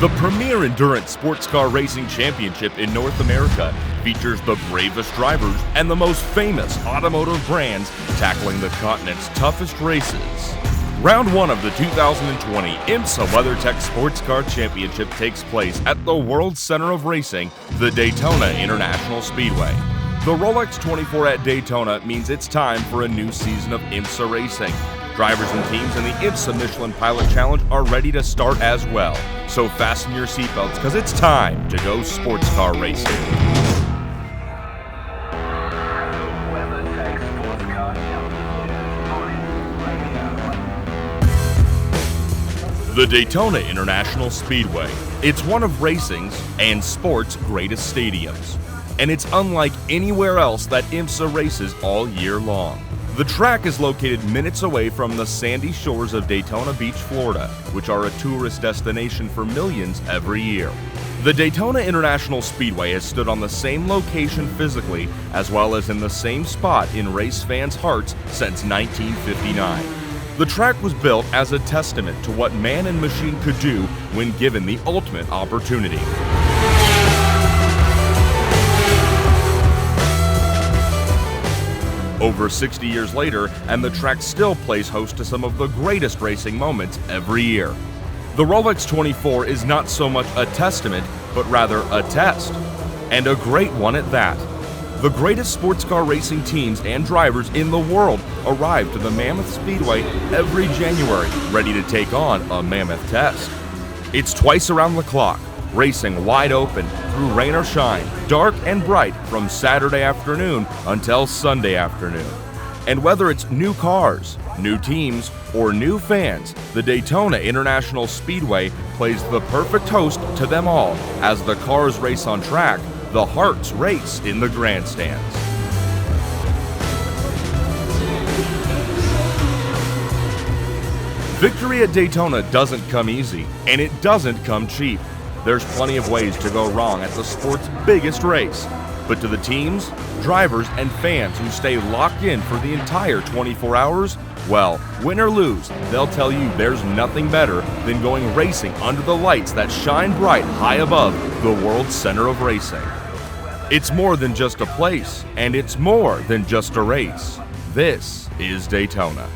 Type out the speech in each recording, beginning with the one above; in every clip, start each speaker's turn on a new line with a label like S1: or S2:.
S1: The premier endurance sports car racing championship in North America features the bravest drivers and the most famous automotive brands tackling the continent's toughest races. Round 1 of the 2020 IMSA WeatherTech Sports Car Championship takes place at the World Center of Racing, the Daytona International Speedway. The Rolex 24 at Daytona means it's time for a new season of IMSA racing. Drivers and teams in the IMSA Michelin Pilot Challenge are ready to start as well. So fasten your seatbelts because it's time to go sports car racing. The Daytona International Speedway. It's one of racing's and sports' greatest stadiums. And it's unlike anywhere else that IMSA races all year long. The track is located minutes away from the sandy shores of Daytona Beach, Florida, which are a tourist destination for millions every year. The Daytona International Speedway has stood on the same location physically, as well as in the same spot in race fans' hearts since 1959. The track was built as a testament to what man and machine could do when given the ultimate opportunity. Over 60 years later, and the track still plays host to some of the greatest racing moments every year. The Rolex 24 is not so much a testament, but rather a test, and a great one at that. The greatest sports car racing teams and drivers in the world arrive to the Mammoth Speedway every January, ready to take on a mammoth test. It's twice around the clock, racing wide open through rain or shine, dark and bright from Saturday afternoon until Sunday afternoon. And whether it's new cars, new teams, or new fans, the Daytona International Speedway plays the perfect host to them all. As the cars race on track, the hearts race in the grandstands. Victory at Daytona doesn't come easy, and it doesn't come cheap. There's plenty of ways to go wrong at the sport's biggest race. But to the teams, drivers, and fans who stay locked in for the entire 24 hours, well, win or lose, they'll tell you there's nothing better than going racing under the lights that shine bright high above the world's center of racing. It's more than just a place, and it's more than just a race. This is Daytona.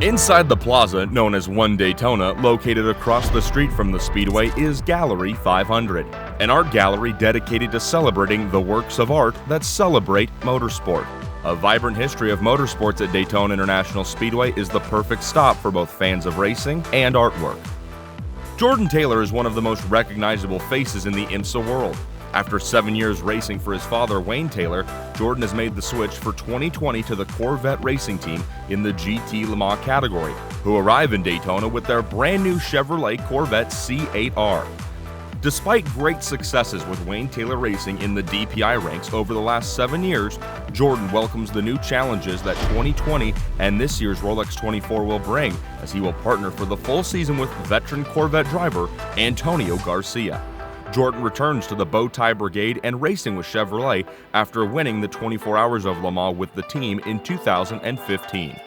S1: Inside the plaza, known as One Daytona, located across the street from the Speedway, is Gallery 500, an art gallery dedicated to celebrating the works of art that celebrate motorsport. A vibrant history of motorsports at Daytona International Speedway is the perfect stop for both fans of racing and artwork. Jordan Taylor is one of the most recognizable faces in the IMSA world. After 7 years racing for his father, Wayne Taylor, Jordan has made the switch for 2020 to the Corvette racing team in the GT Le Mans category, who arrive in Daytona with their brand new Chevrolet Corvette C8R. Despite great successes with Wayne Taylor Racing in the DPI ranks over the last 7 years, Jordan welcomes the new challenges that 2020 and this year's Rolex 24 will bring, as he will partner for the full season with veteran Corvette driver Antonio Garcia. Jordan returns to the Bowtie Brigade and racing with Chevrolet after winning the 24 Hours of Le Mans with the team in 2015.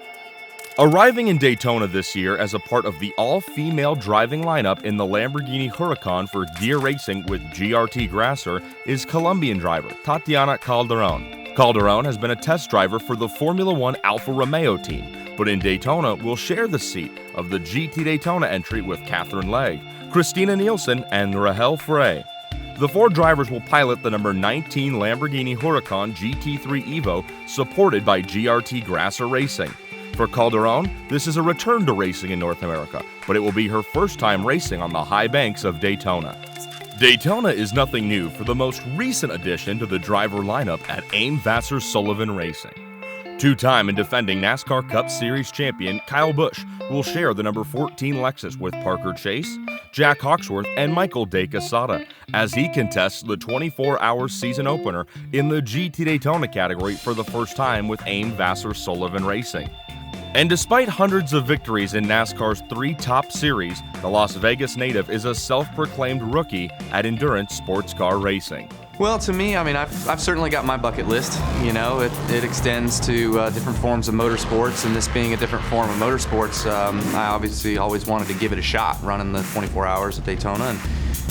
S1: Arriving in Daytona this year as a part of the all-female driving lineup in the Lamborghini Huracan for gear racing with GRT Grasser is Colombian driver Tatiana Calderon. Calderon has been a test driver for the Formula One Alfa Romeo team, but in Daytona will share the seat of the GT Daytona entry with Catherine Legge, Christina Nielsen, and Rahel Frey. The 4 drivers will pilot the number 19 Lamborghini Huracan GT3 Evo, supported by GRT Grasser Racing. For Calderon, this is a return to racing in North America, but it will be her first time racing on the high banks of Daytona. Daytona is nothing new for the most recent addition to the driver lineup at Aim Vasser Sullivan Racing. Two-time and defending NASCAR Cup Series champion Kyle Busch will share the number 14 Lexus with Parker Chase, Jack Hawksworth, and Michael De Quesada as he contests the 24-hour season opener in the GT Daytona category for the first time with Aim Vasser Sullivan Racing. And despite hundreds of victories in NASCAR's 3 top series, the Las Vegas native is a self-proclaimed rookie at endurance sports car racing.
S2: Well, to me, I mean, I've certainly got my bucket list. You know, it extends to different forms of motorsports, and this being a different form of motorsports, I obviously always wanted to give it a shot, running the 24 hours at Daytona,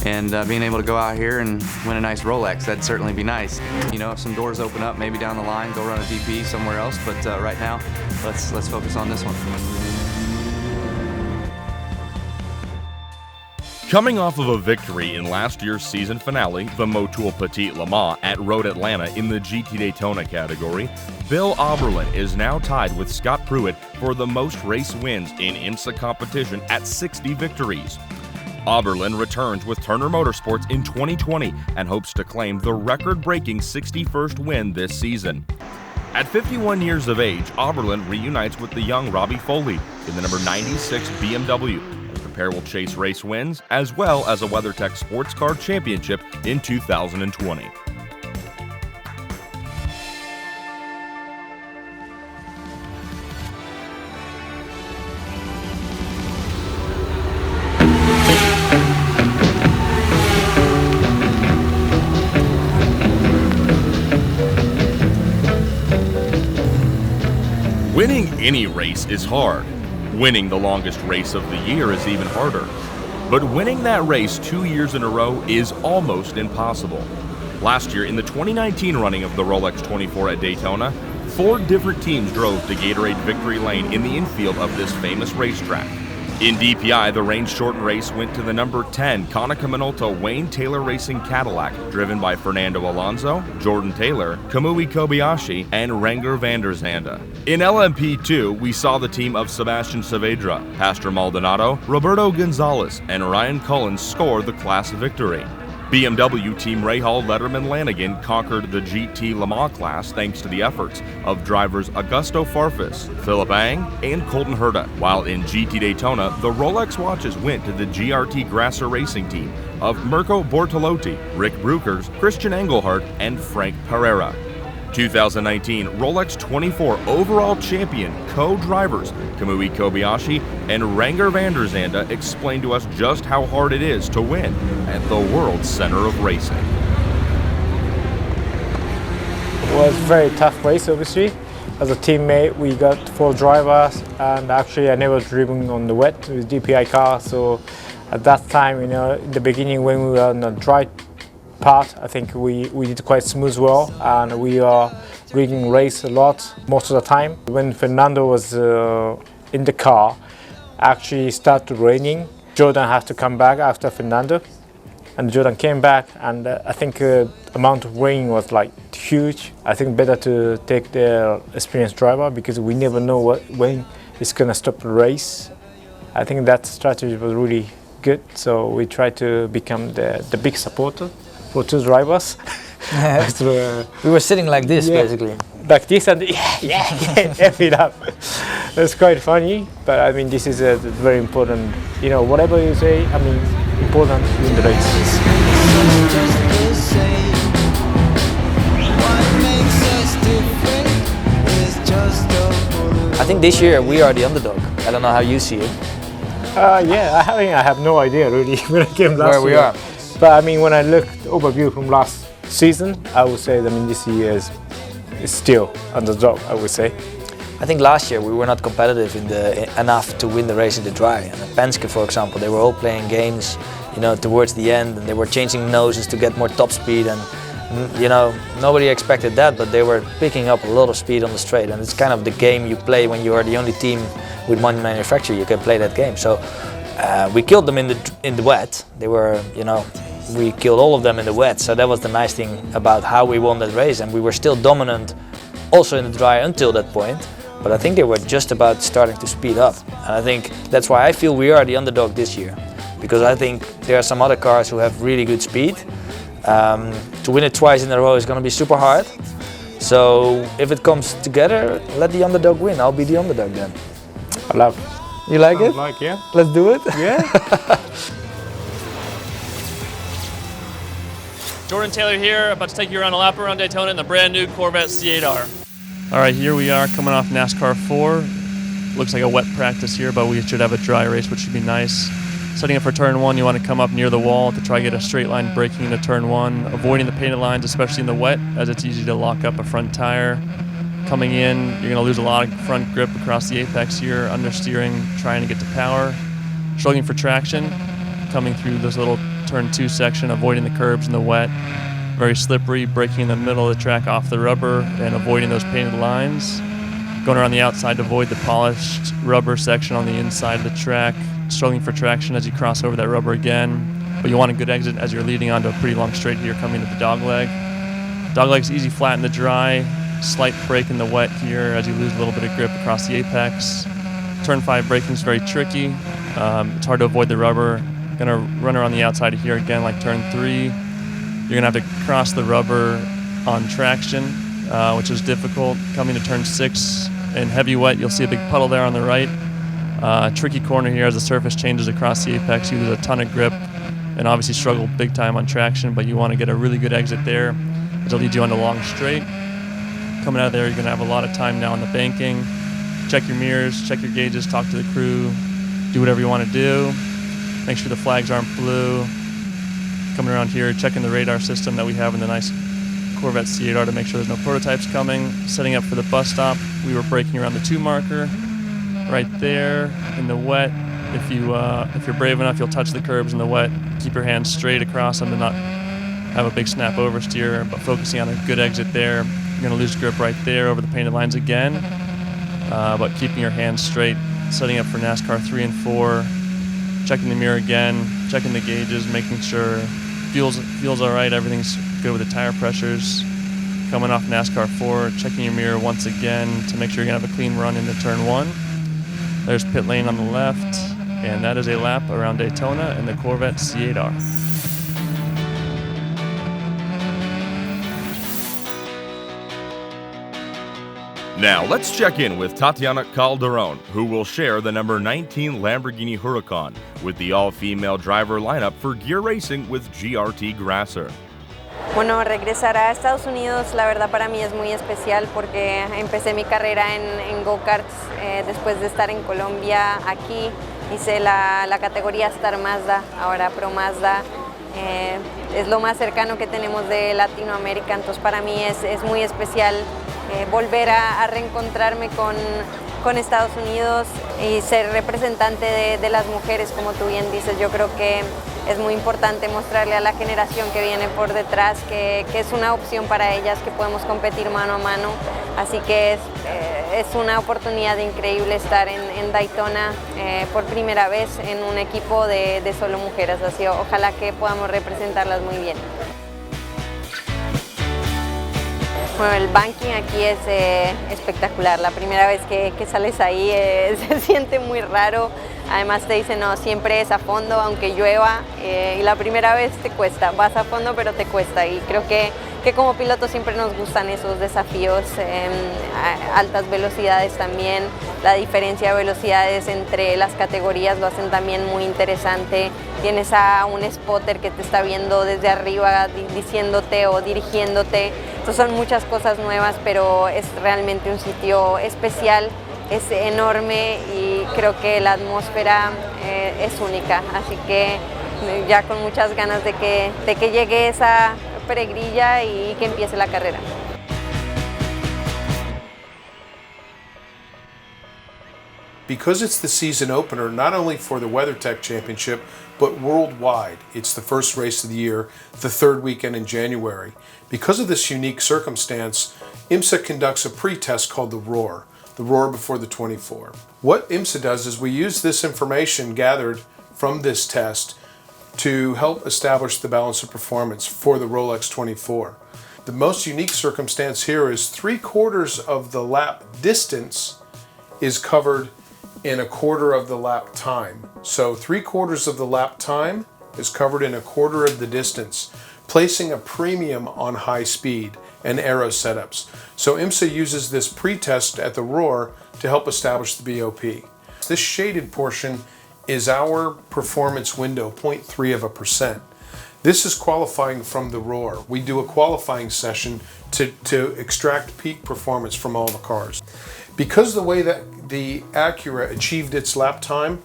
S2: and being able to go out here and win a nice Rolex. That'd certainly be nice. You know, if some doors open up, maybe down the line, go run a DP somewhere else. But right now, let's focus on this one.
S1: Coming off of a victory in last year's season finale, the Motul Petit Le Mans at Road Atlanta in the GT Daytona category, Bill Auberlen is now tied with Scott Pruitt for the most race wins in IMSA competition at 60 victories. Auberlen returns with Turner Motorsports in 2020 and hopes to claim the record-breaking 61st win this season. At 51 years of age, Auberlen reunites with the young Robbie Foley in the number 96 BMW. The pair will chase race wins as well as a WeatherTech Sports Car Championship in 2020. Winning any race is hard. Winning the longest race of the year is even harder. But winning that race 2 years in a row is almost impossible. Last year, in the 2019 running of the Rolex 24 at Daytona, 4 different teams drove to Gatorade Victory Lane in the infield of this famous racetrack. In DPI, the range-shortened race went to the number 10 Konica Minolta Wayne Taylor Racing Cadillac, driven by Fernando Alonso, Jordan Taylor, Kamui Kobayashi, and Renger van der Zande. In LMP2, we saw the team of Sebastian Saavedra, Pastor Maldonado, Roberto Gonzalez, and Ryan Cullen score the class victory. BMW team Rahal Letterman Lanigan conquered the GT Le Mans class thanks to the efforts of drivers Augusto Farfus, Philip Ang, and Colton Herta, while in GT Daytona, the Rolex watches went to the GRT Grasser Racing team of Mirko Bortolotti, Rick Brukers, Christian Engelhardt, and Frank Pereira. 2019 Rolex 24 overall champion co-drivers Kamui Kobayashi and Renger van der Zande explained to us just how hard it is to win at the world's center of racing.
S3: It was a very tough race, obviously. As a teammate, we got 4 drivers, and actually I never driven on the wet with DPI car, so at that time, you know, in the beginning when we were on the dry part, I think we did quite smooth well, and we are rigging race a lot most of the time. When Fernando was in the car, actually started raining. Jordan had to come back after Fernando, and Jordan came back, and I think the amount of rain was like huge. I think better to take the experienced driver because we never know when it's gonna stop the race. I think that strategy was really good, so we tried to become the big supporter for 2 drivers.
S4: We were sitting like this, basically.
S3: Like this and F it up. It's quite funny, but I mean, this is a very important, you know, whatever you say, I mean, important in the race.
S4: I think this year we are the underdog. I don't know how you see it.
S3: Yeah, I have no idea really when I came last year.
S4: Where we are.
S3: But I mean, when I looked overview from last season, I would say, I mean, this year is still underdog, I would say.
S4: I think last year we were not competitive enough to win the race in the dry. And Penske, for example, they were all playing games, you know, towards the end, and they were changing noses to get more top speed. And you know, nobody expected that, but they were picking up a lot of speed on the straight. And it's kind of the game you play when you are the only team with one manufacturer. You can play that game. So we killed them in the wet. They were, you know, we killed all of them in the wet, so that was the nice thing about how we won that race, and we were still dominant also in the dry until that point, but I think they were just about starting to speed up, and I think that's why I feel we are the underdog this year, because I think there are some other cars who have really good speed. To win it twice in a row is going to be super hard, so if it comes together, let the underdog win. I'll be the underdog then.
S3: I love.
S4: You like it?
S3: Like, yeah.
S4: Let's do it?
S3: Yeah.
S5: Jordan Taylor here, about to take you around a lap around Daytona in the brand new Corvette C8R. All right, here we are coming off NASCAR 4. Looks like a wet practice here, but we should have a dry race, which should be nice. Setting up for turn one, you want to come up near the wall to try to get a straight line braking into turn one, avoiding the painted lines, especially in the wet, as it's easy to lock up a front tire. Coming in, you're going to lose a lot of front grip across the apex here, understeering, trying to get to power. Struggling for traction, coming through this little turn two section, avoiding the curbs in the wet. Very slippery, braking in the middle of the track off the rubber and avoiding those painted lines. Going around the outside to avoid the polished rubber section on the inside of the track. Struggling for traction as you cross over that rubber again. But you want a good exit as you're leading onto a pretty long straight here coming to the dogleg. Dogleg's easy flat in the dry. Slight break in the wet here as you lose a little bit of grip across the apex. Turn 5 braking is very tricky. It's hard to avoid the rubber. Gonna run around the outside of here again like turn 3. You're gonna have to cross the rubber on traction, which is difficult. Coming to turn 6 in heavy wet, you'll see a big puddle there on the right. Tricky corner here as the surface changes across the apex. You lose a ton of grip and obviously struggle big time on traction, but you want to get a really good exit there. It'll lead you on the long straight. Coming out of there, you're going to have a lot of time now on the banking. Check your mirrors, check your gauges, talk to the crew, do whatever you want to do. Make sure the flags aren't blue. Coming around here, checking the radar system that we have in the nice Corvette C8R to make sure there's no prototypes coming. Setting up for the bus stop, we were braking around the 2 marker. Right there in the wet. If you're brave enough, you'll touch the curbs in the wet. Keep your hands straight across them to not have a big snap oversteer, but focusing on a good exit there. You're going to lose grip right there over the painted lines again, but keeping your hands straight. Setting up for NASCAR 3 and 4. Checking the mirror again, checking the gauges, making sure fuel's all right, everything's good with the tire pressures. Coming off NASCAR 4, checking your mirror once again to make sure you're going to have a clean run into turn 1. There's pit lane on the left, and that is a lap around Daytona in the Corvette C8R.
S1: Now let's check in with Tatiana Calderon, who will share the number 19 Lamborghini Huracan with the all-female driver lineup for gear racing with GRT Grasser.
S6: Bueno, regresar a Estados Unidos la verdad para mí es muy especial porque empecé mi carrera en go-karts después de estar en Colombia. Aquí hice la categoría Star Mazda, ahora Pro Mazda. Es lo más cercano que tenemos de Latinoamérica, entonces para mí es muy especial volver a reencontrarme con Estados Unidos y ser representante de las mujeres, como tú bien dices. Yo creo que es muy importante mostrarle a la generación que viene por detrás que es una opción para ellas, que podemos competir mano a mano. Así que es una oportunidad increíble estar en Daytona por primera vez en un equipo de solo mujeres. Así ojalá que podamos representarlas muy bien. Bueno, el banking aquí es espectacular. La primera vez que sales ahí se siente muy raro. Además te dicen, no, siempre es a fondo, aunque llueva. Y la primera vez te cuesta. Vas a fondo, pero te cuesta. Y creo que como pilotos siempre nos gustan esos desafíos. Altas velocidades también. La diferencia de velocidades entre las categorías lo hacen también muy interesante. Tienes a un spotter que te está viendo desde arriba, diciéndote o dirigiéndote. Son muchas cosas nuevas, pero es realmente un sitio especial, es enorme y creo que la atmósfera es única, así que ya con muchas ganas de que llegue esa peregrilla y que empiece la carrera.
S7: Because it's the season opener, not only for the WeatherTech Championship, but worldwide. It's the first race of the year, the third weekend in January. Because of this unique circumstance, IMSA conducts a pre-test called the Roar before the 24. What IMSA does is we use this information gathered from this test to help establish the balance of performance for the Rolex 24. The most unique circumstance here is 3/4 of the lap distance is covered in 1/4 of the lap time. So 3/4 of the lap time is covered in 1/4 of the distance, placing a premium on high speed and aero setups. So IMSA uses this pre-test at the Roar to help establish the BOP. This shaded portion is our performance window, 0.3%. This is qualifying from the Roar. We do a qualifying session to extract peak performance from all the cars. Because the way that the Acura achieved its lap time,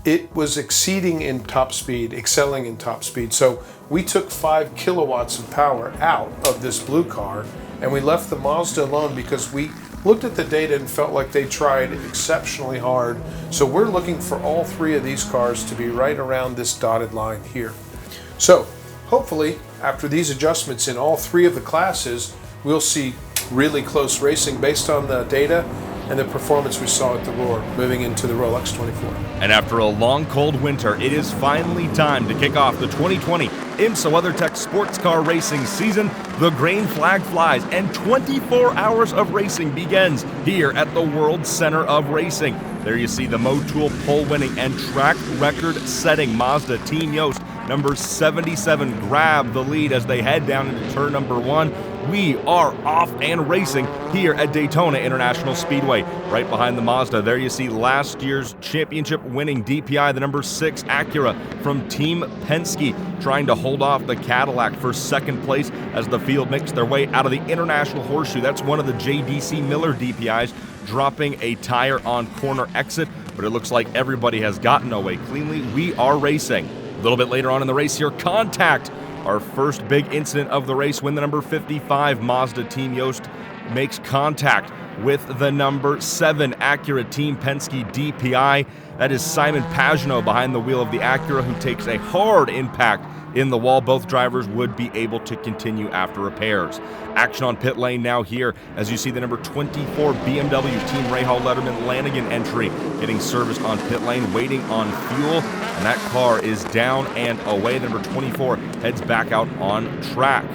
S7: it was excelling in top speed. So we took 5 kilowatts of power out of this blue car, and we left the Mazda alone because we looked at the data and felt like they tried exceptionally hard. So we're looking for all 3 of these cars to be right around this dotted line here. So hopefully, after these adjustments in all 3 of the classes, we'll see really close racing based on the data and the performance we saw at the Roar moving into the Rolex 24.
S1: And after a long, cold winter, it is finally time to kick off the 2020 IMSA WeatherTech Sports Car Racing season. The green flag flies and 24 hours of racing begins here at the World Center of Racing. There you see the Motul pole-winning and track record-setting Mazda Team Yost number 77 grab the lead as they head down into turn number 1. We are off and racing here at Daytona International Speedway. Right behind the Mazda, there you see last year's championship-winning DPI, the number 6 Acura from Team Penske, trying to hold off the Cadillac for second place as the field makes their way out of the International Horseshoe. That's one of the JDC Miller DPIs, dropping a tire on corner exit, but it looks like everybody has gotten away cleanly. We are racing. A little bit later on in the race here, contact. Our first big incident of the race when the number 55 Mazda Team Yost makes contact with the number 7 Acura Team Penske DPI. That is Simon Pagenaud behind the wheel of the Acura, who takes a hard impact in the wall. Both drivers would be able to continue after repairs. Action on pit lane now here as you see the number 24 BMW Team Rahal Letterman Lanigan entry getting serviced on pit lane, waiting on fuel, and that car is down and away. The number 24 heads back out on track.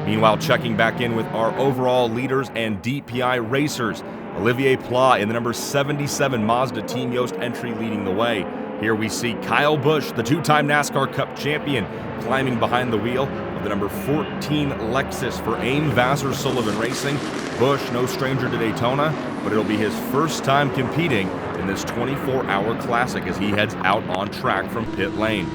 S1: Meanwhile, checking back in with our overall leaders and DPI racers, Olivier Pla in the number 77 Mazda Team Yost entry leading the way. Here we see Kyle Busch, the 2-time NASCAR Cup champion, climbing behind the wheel of the number 14 Lexus for AIM Vassar Sullivan Racing. Busch, no stranger to Daytona, but it'll be his first time competing in this 24-hour classic as he heads out on track from pit lane.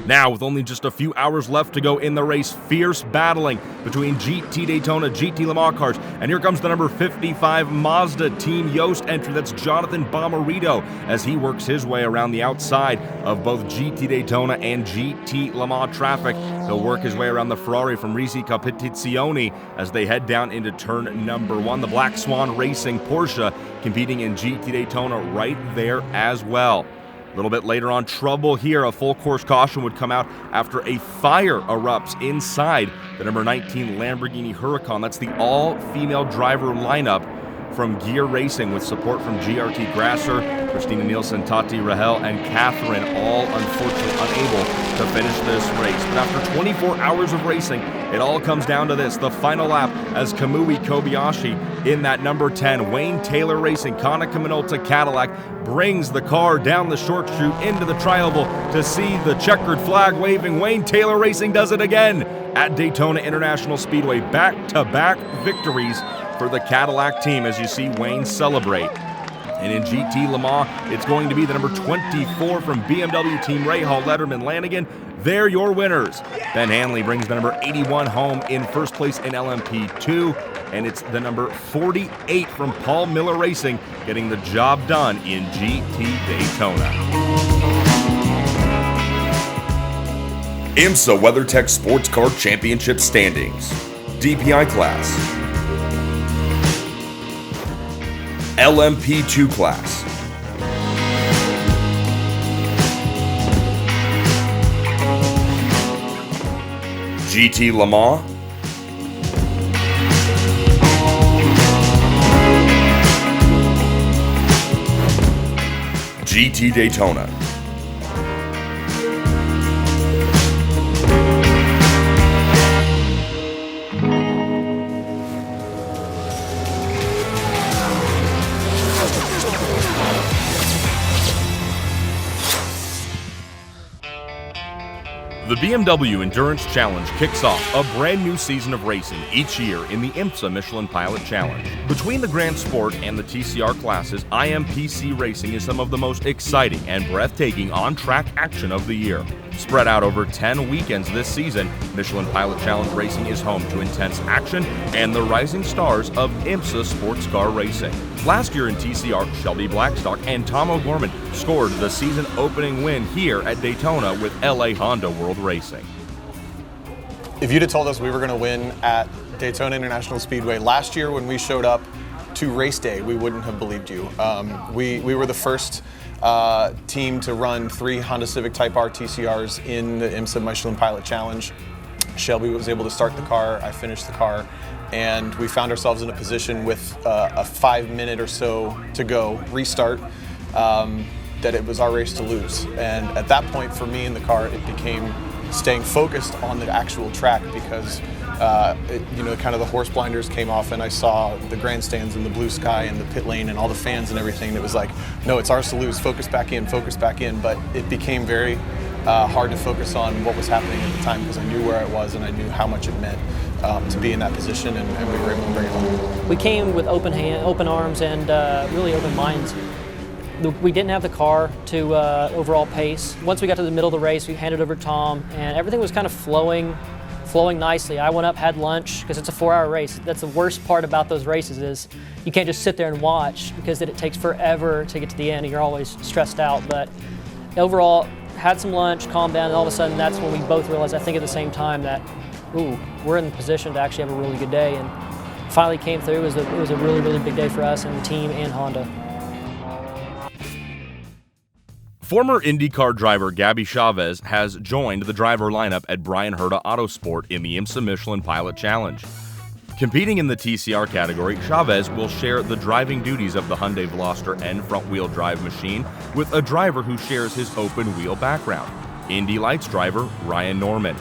S1: Now, with only just a few hours left to go in the race, fierce battling between GT Daytona, GT Le Mans cars, and here comes the number 55 Mazda Team Yost entry. That's Jonathan Bomarito as he works his way around the outside of both GT Daytona and GT Le Mans traffic. He'll work his way around the Ferrari from Risi Competizione as they head down into turn number 1. The Black Swan Racing Porsche competing in GT Daytona right there as well. A little bit later on, trouble here. A full course caution would come out after a fire erupts inside the number 19 Lamborghini Huracan. That's the all-female driver lineup from Gear Racing with support from GRT Grasser, Christina Nielsen, Tati Rahel, and Catherine, all unfortunately unable to finish this race. But after 24 hours of racing, it all comes down to this, the final lap, as Kamui Kobayashi in that number 10 Wayne Taylor Racing Konica Minolta Cadillac brings the car down the short chute into the tri-oval to see the checkered flag waving. Wayne Taylor Racing does it again at Daytona International Speedway. Back-to-back victories for the Cadillac team as you see Wayne celebrate. And in GT Le Mans, it's going to be the number 24 from BMW Team Rahal Letterman Lanigan. They're your winners. Ben Hanley brings the number 81 home in first place in LMP2. And it's the number 48 from Paul Miller Racing getting the job done in GT Daytona. IMSA WeatherTech Sports Car Championship standings. DPI class. LMP2 class. GT Le Mans. GT Daytona. The BMW Endurance Challenge kicks off a brand new season of racing each year in the IMSA Michelin Pilot Challenge. Between the Grand Sport and the TCR classes, IMPC racing is some of the most exciting and breathtaking on-track action of the year. Spread out over 10 weekends this season, Michelin Pilot Challenge racing is home to intense action and the rising stars of IMSA sports car racing. Last year in TCR, Shelby Blackstock and Tom O'Gorman scored the season opening win here at Daytona with LA Honda World Racing.
S8: If you'd have told us we were going to win at Daytona International Speedway last year when we showed up to race day, we wouldn't have believed you. We were the first team to run 3 Honda Civic Type R TCRs in the IMSA Michelin Pilot Challenge. Shelby was able to start the car, I finished the car, and we found ourselves in a position with a 5-minute or so to go restart that it was our race to lose. And at that point for me in the car, it became staying focused on the actual track because kind of the horse blinders came off and I saw the grandstands and the blue sky and the pit lane and all the fans and everything. And it was like, no, it's ours to lose, focus back in. But it became very hard to focus on what was happening at the time because I knew where I was and I knew how much it meant to be in that position, and we were able to bring it home.
S9: We came with open arms and really open minds. We didn't have the car to overall pace. Once we got to the middle of the race, we handed over to Tom, and everything was kind of flowing nicely. I went up, had lunch, because it's a 4-hour race. That's the worst part about those races is you can't just sit there and watch because it takes forever to get to the end and you're always stressed out. But overall, had some lunch, calmed down, and all of a sudden that's when we both realized, I think at the same time, that, ooh, we're in the position to actually have a really good day. And finally came through. It was a really, really big day for us and the team and Honda.
S1: Former IndyCar driver Gabby Chavez has joined the driver lineup at Brian Herta Autosport in the IMSA Michelin Pilot Challenge. Competing in the TCR category, Chavez will share the driving duties of the Hyundai Veloster N front-wheel drive machine with a driver who shares his open-wheel background, Indy Lights driver Ryan Norman.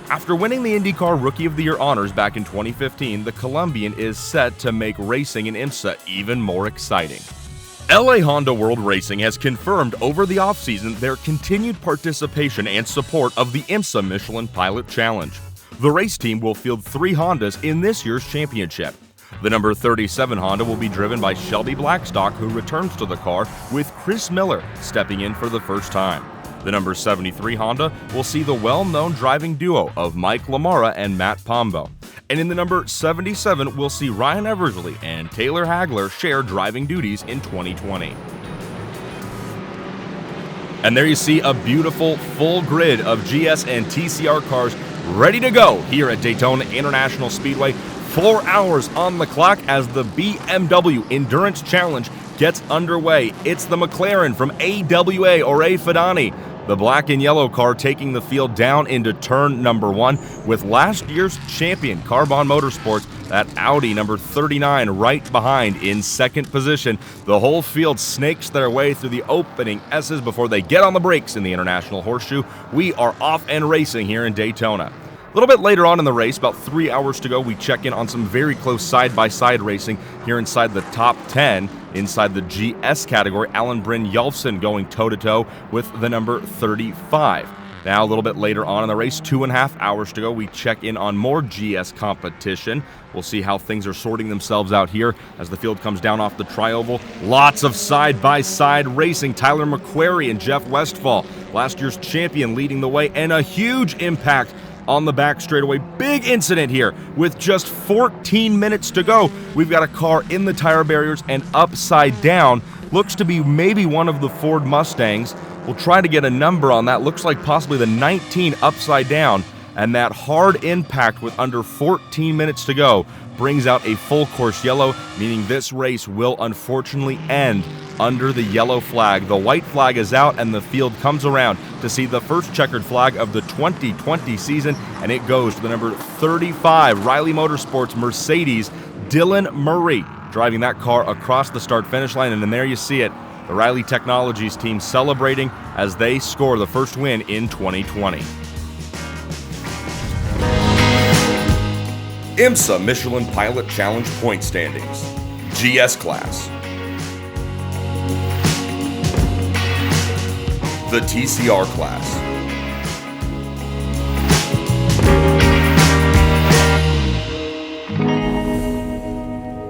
S1: After winning the IndyCar Rookie of the Year honors back in 2015, the Colombian is set to make racing in IMSA even more exciting. LA Honda World Racing has confirmed over the offseason their continued participation and support of the IMSA Michelin Pilot Challenge. The race team will field 3 Hondas in this year's championship. The number 37 Honda will be driven by Shelby Blackstock, who returns to the car, with Chris Miller stepping in for the first time. The number 73 Honda will see the well-known driving duo of Mike Lamara and Matt Pombo. And in the number 77, we'll see Ryan Eversley and Taylor Hagler share driving duties in 2020. And there you see a beautiful full grid of GS and TCR cars ready to go here at Daytona International Speedway. 4 hours on the clock as the Bmw Endurance Challenge gets underway. It's the McLaren from AWA Ore Fidani, the black and yellow car taking the field down into turn number 1 with last year's champion Carbon Motorsports, that Audi number 39 right behind in second position. The whole field snakes their way through the opening S's before they get on the brakes in the International Horseshoe. We are off and racing here in Daytona. A little bit later on in the race, about 3 hours to go, we check in on some very close side-by-side racing here inside the top 10. Inside the GS category, Alan Bryn Yulfson going toe-to-toe with the number 35. Now, a little bit later on in the race, 2.5 hours to go, we check in on more GS competition. We'll see how things are sorting themselves out here as the field comes down off the tri-oval. Lots of side-by-side racing. Tyler McQuarrie and Jeff Westphal, last year's champion, leading the way, and a huge impact on the back straightaway. Big incident here with just 14 minutes to go. We've got a car in the tire barriers and upside down. Looks to be maybe one of the Ford Mustangs. We'll try to get a number on that. Looks like possibly the 19 upside down. And that hard impact with under 14 minutes to go brings out a full course yellow, meaning this race will unfortunately end under the yellow flag. The white flag is out and the field comes around to see the first checkered flag of the 2020 season, and it goes to the number 35 Riley Motorsports Mercedes, Dylan Murray, driving that car across the start-finish line. And then there you see it, the Riley Technologies team celebrating as they score the first win in 2020. IMSA Michelin Pilot Challenge point standings. GS class. The TCR class.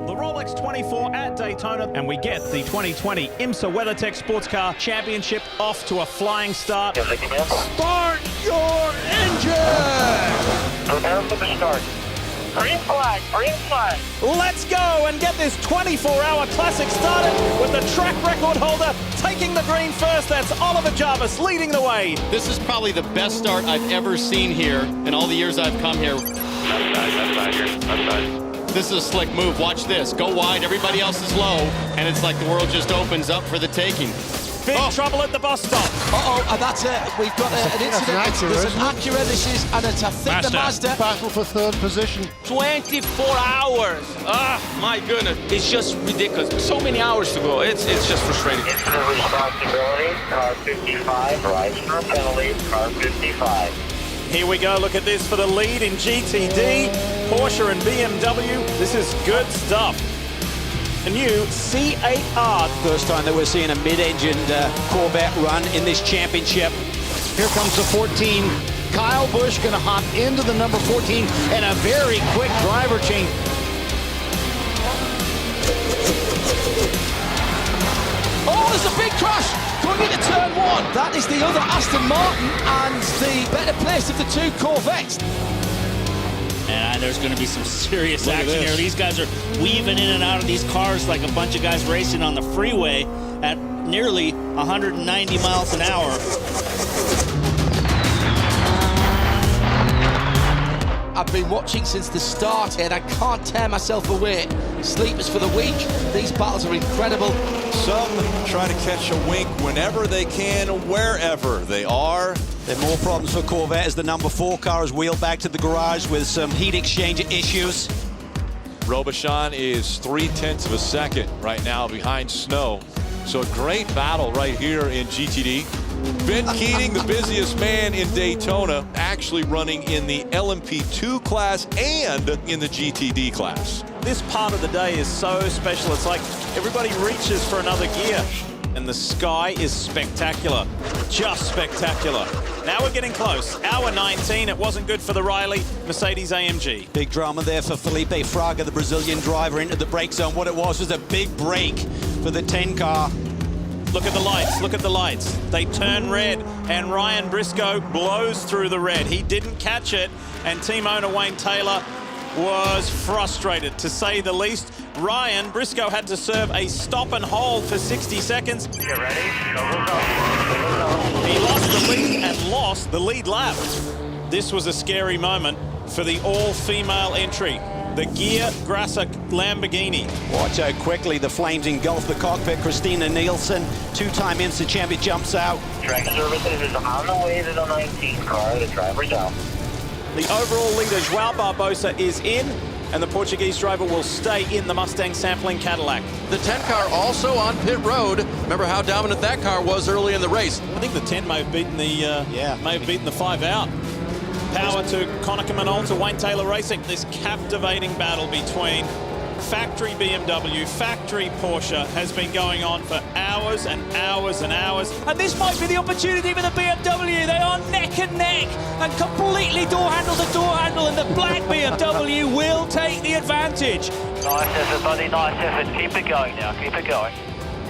S10: The Rolex 24 at Daytona, and we get the 2020 IMSA WeatherTech Sports Car Championship off to a flying start.
S11: Start your engine!
S10: Prepare for the start.
S11: Green flag, green flag.
S10: Let's go and get this 24-hour classic started with the track record holder taking the green first. That's Oliver Jarvis leading the way.
S12: This is probably the best start I've ever seen here in all the years I've come here.
S11: Outside here, outside.
S12: This is a slick move. Watch this. Go wide, everybody else is low, and it's like the world just opens up for the taking.
S10: Big trouble at the bus stop.
S13: And that's it. We've got an incident. There's an Acura, this is, and it's, I think, the Mazda.
S14: Battle for third position.
S15: 24 hours. My goodness. It's just ridiculous. So many hours to go. It's just frustrating.
S11: Incident responsibility, car 55, rise for a penalty, car 55.
S10: Here we go. Look at this for the lead in GTD. Porsche and BMW. This is good stuff. A new C8R.
S16: First time that we're seeing a mid-engined Corvette run in this championship.
S14: Here comes the 14. Kyle Busch going to hop into the number 14 and a very quick driver change.
S13: Oh, there's a big crash going into turn one. That is the other Aston Martin and the better placed of the two Corvettes.
S17: And there's going to be some serious action here. These guys are weaving in and out of these cars like a bunch of guys racing on the freeway at nearly 190 miles an hour.
S13: I've been watching since the start and I can't tear myself away. Sleepers for the week. These battles are incredible.
S18: Some try to catch a wink whenever they can, wherever they are.
S16: There are more problems for Corvette as the number 4 car is wheeled back to the garage with some heat exchanger issues.
S18: Robichon is 0.3 of a second right now behind Snow. So a great battle right here in GTD. Ben Keating, the busiest man in Daytona, actually running in the LMP2 class and in the GTD class.
S10: This part of the day is so special. It's like everybody reaches for another gear. And the sky is spectacular. Just spectacular. Now we're getting close. Hour 19. It wasn't good for the Riley Mercedes AMG.
S16: Big drama there for Felipe Fraga, the Brazilian driver, into the brake zone. What it was a big break for the 10 car.
S10: Look at the lights, look at the lights. They turn red, and Ryan Briscoe blows through the red. He didn't catch it, and team owner Wayne Taylor was frustrated, to say the least. Ryan Briscoe had to serve a stop and hold for 60 seconds.
S11: Get ready, go.
S10: He lost the lead and lost the lead lap. This was a scary moment for the all-female entry. The Gear Grasser Lamborghini.
S16: Watch how quickly the flames engulf the cockpit. Christina Nielsen, 2-time IMSA champion, jumps out.
S11: Track services is on the way to the 19 car. The driver's out.
S10: The overall leader, João Barbosa, is in, and the Portuguese driver will stay in the Mustang sampling Cadillac.
S19: The 10 car also on pit road. Remember how dominant that car was early in the race.
S10: I think the 10 may have beaten the 5 out. Power to Konica Minolta, Wayne Taylor Racing. This captivating battle between factory BMW, factory Porsche has been going on for hours and hours and hours.
S17: And this might be the opportunity for the BMW. They are neck and neck and completely door handle to door handle, and the black BMW will take the advantage.
S11: Nice effort, buddy, nice effort. Keep it going now, keep it going.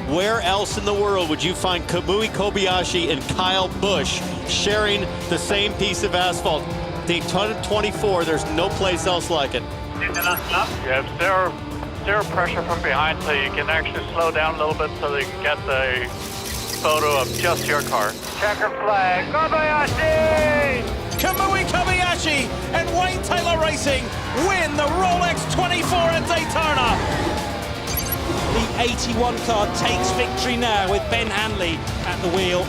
S12: Where else in the world would you find Kamui Kobayashi and Kyle Busch sharing the same piece of asphalt? Daytona 24, there's no place else like it.
S11: Yeah, zero pressure from behind, so you can actually slow down a little bit so they can get the photo of just your car. Checker flag, Kobayashi!
S10: Kamui Kobayashi and Wayne Taylor Racing win the Rolex 24 at Daytona.
S17: The 81 car takes victory now with Ben Hanley at the wheel.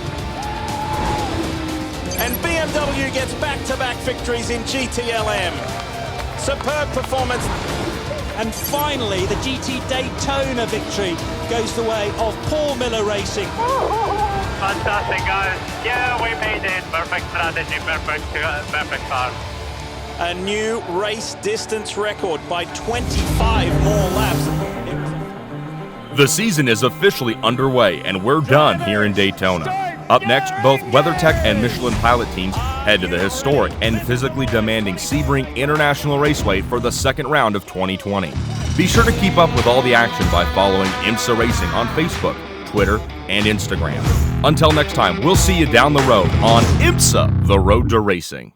S10: And BMW gets back-to-back victories in GTLM. Superb performance.
S17: And finally, the GT Daytona victory goes the way of Paul Miller Racing.
S11: Fantastic, guys. Yeah, we made it. Perfect strategy, perfect car.
S10: A new race distance record by 25 more laps.
S1: The season is officially underway, and we're done here in Daytona. Up next, both WeatherTech and Michelin pilot teams head to the historic and physically demanding Sebring International Raceway for the second round of 2020. Be sure to keep up with all the action by following IMSA Racing on Facebook, Twitter, and Instagram. Until next time, we'll see you down the road on IMSA, The Road to Racing.